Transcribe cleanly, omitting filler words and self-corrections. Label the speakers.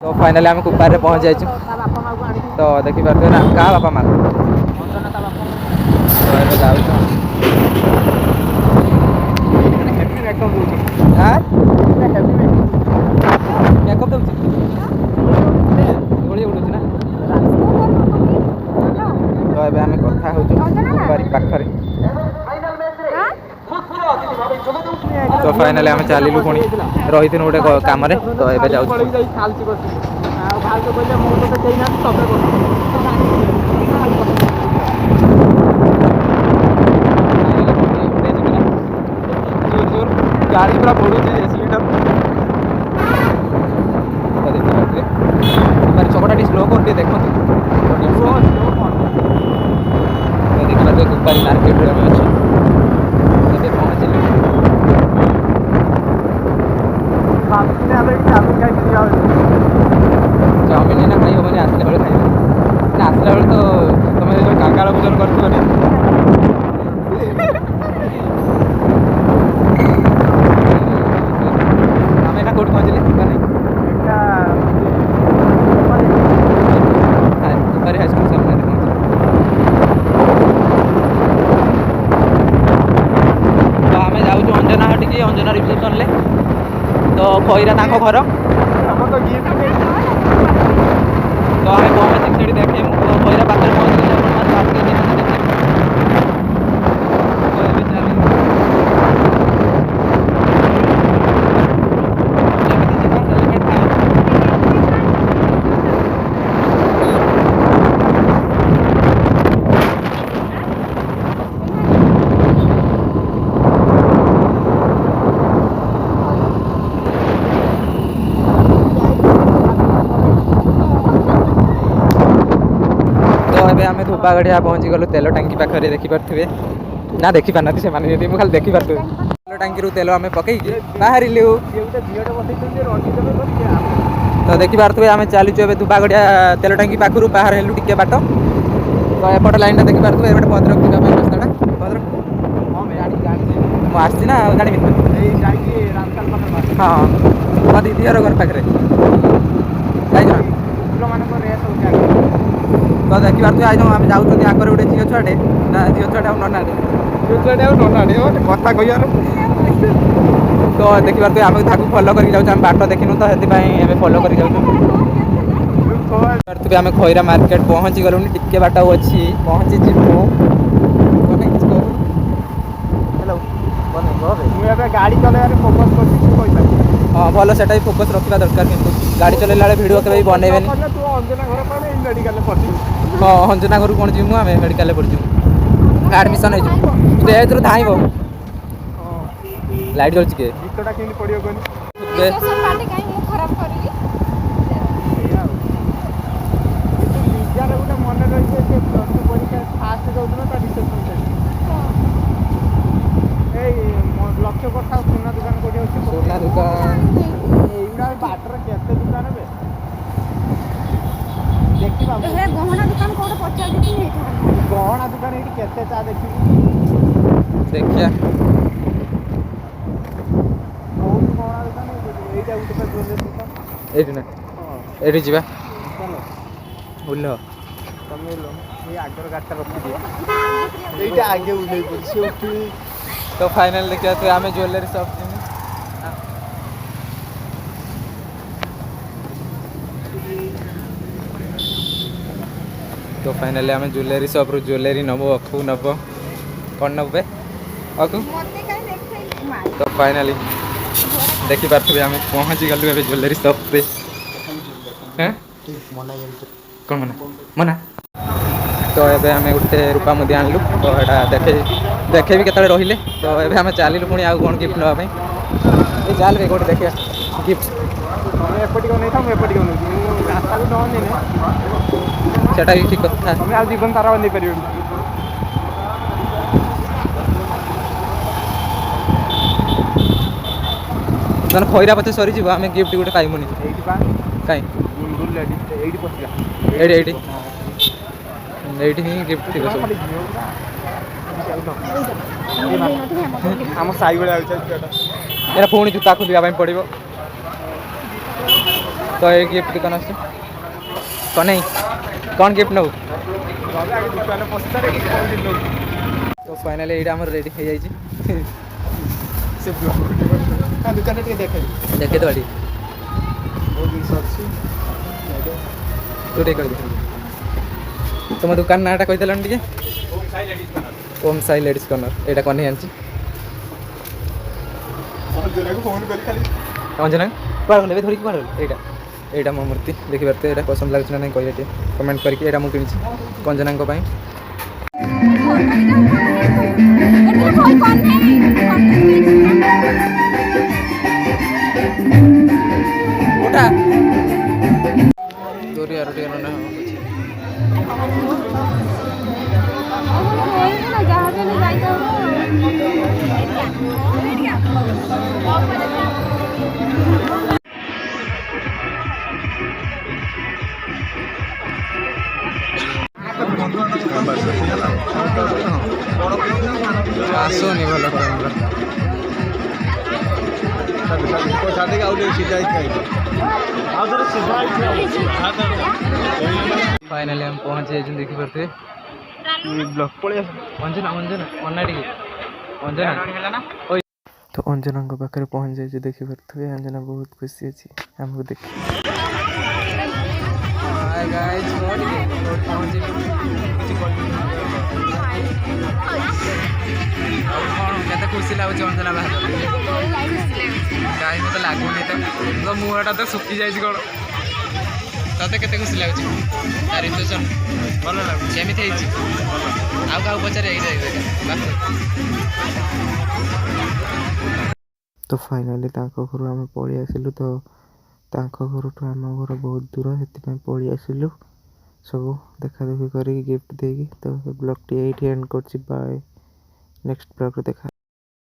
Speaker 1: तो फाइनाली आम कुपार पहुँच जाइए तो देखी पारे ना क्या बापा माँ तो ये जाऊँ मेकअप दूसरी धूली उड़ूँ ना तो ये आम कथा हो पाखरे तो फाइनाली आम चलू पुणी रही गोटे कम तो ये जाऊँ गाड़ी पूरा बढ़ू चकटा टी स्लो कर देखो देखा कुपारी मार्केट अच्छे पहुँचल चाउमिन ना खाई हेनी आसला बेले खाई आसला बेले तो तुम जो काकाल भोजन कर कौट पहुँचले कुपारी हाईस्कूल सामने तो आम जाऊँ अंजना हटिकी अंजना रिसेप्शन ले तो खईरा घर तो आम पहुँच से देखे तो खईरा पाखे पहुँच आम धूपागढ़िया पहुँची गलु तेल टांकी पाखे देखिपे ना देखी पार से मानी मुझे खाली देखी पार्थ तेल टांकी तेल आम पकई बाहर तो देखी पारे आम चलीचु ए धूपागढ़िया तेल टांकी पाखु बाहर हेलु टिके बाट तो एपट लाइन देखी पारे एपटे भद्रक रास्ता भद्रक मुझे ना जानी हाँ मो दीदी घर पाखे तो देखी पारे आज आम जाऊँ आगे गोटे झील छुआटे ना झील छुआटे ननाटे कथा कह तो देखी पारे आम फलो कर बाट देखिनु तो ये फलो कर आम खईरा मार्केट पहुँची गलुनि टिके बाट अच्छी पहुँची गाड़ी चलाइबार फोकस कर हाँ भल से फोकस रखा दरकार कि गाड़ी चलैला भिडियो के बनइबे हाँ अंजना घर कौन जीवु आम मेडिकल पड़ू आडमिशन हो धाइब लाइट जलची के लक्ष्य कर सोना दुकान कोठी अछि सोना दुकान एइडा बाटर केते दुकान बे देखि बाबू ए गहना दुकान कोड पचा दिति नै गहना दुकान एठी केते ता देखि देखिया बहुत गहना दुकान एइटा उठे पे जोले दुकान एठी ना एठी जिबा चलो बुल्लो तमे लो ए आगर गाटा रखि दे एइटा आगे उठै पड़सी उठी तो फाइनल देखिए तो आम ज्वेलरी शॉप तो फाइनली आम ज्वेलरी शॉप रू ज्वेलरी नब अखु नब कौन नबे अखु तो फाइनली देखी पारे आम पहुँची गलु ए ज्वेलरी शॉप पे कौन मना मना तो ये आम गोटे रूपा मुदी आनलु तो यहाँ देखे भी केतले रहिले तो ये आम चलू पुणी आउ कौन गिफ्ट नापी ये चल रे गोटे देखिए गिफ्ट सेटा भी ठीक कथा जीवन तारा नहीं पार जन खईरा पचे सरी जीव आम गिफ्ट गोटे पाइबुनि कहीं एठी ही गिफ्ट ठीक सब आम साई बेले एरा पुणी जूता खोलिया पड़ो तो ये गिफ्ट दुकान आस कौन नहीं कौन गिफ्ट नौ तो फाइनाली ये रेडी हो जाए दुकान देखे तो अड़ी तू टे कर तुम दुकान नाटा कही देलन टे ओम साई लेडीज कॉर्नर यहाँ कौन आनी अंजना कुआड़ गले धरिक कुआड़ गले यहाँ मो मूर्ति देखी पारे यहाँ पसंद लगे ना नहीं कहे कमेंट करके यहाँ मुझे किनी कंजना दूरी आर आसुनी भल फाइनाली हम पहुँचे देखी पारे ब्लॉक पड़े अंजना अंजना अन्ना टी अंजना तो अंजना पाखे पहुँच जाए देखी पारे अंजना बहुत खुशी अच्छी आमको देख खुशी लगुच अंजना बाहर कहीं मत लगुनि तो मुहटा तो सुखी जाए कौन तते के खुशी लगुच रिसेप्शन भल लगुच केमी आउ क्या पचारे तो फाइनाली घर आम पलि आसिलु तो घर ठू आम घर बहुत दूर से पलि आसिलु सब देखा देखी कर गिफ्ट देगी तो ब्लॉग टी एंड कर बाय नेक्स्ट ब्लॉग देखा।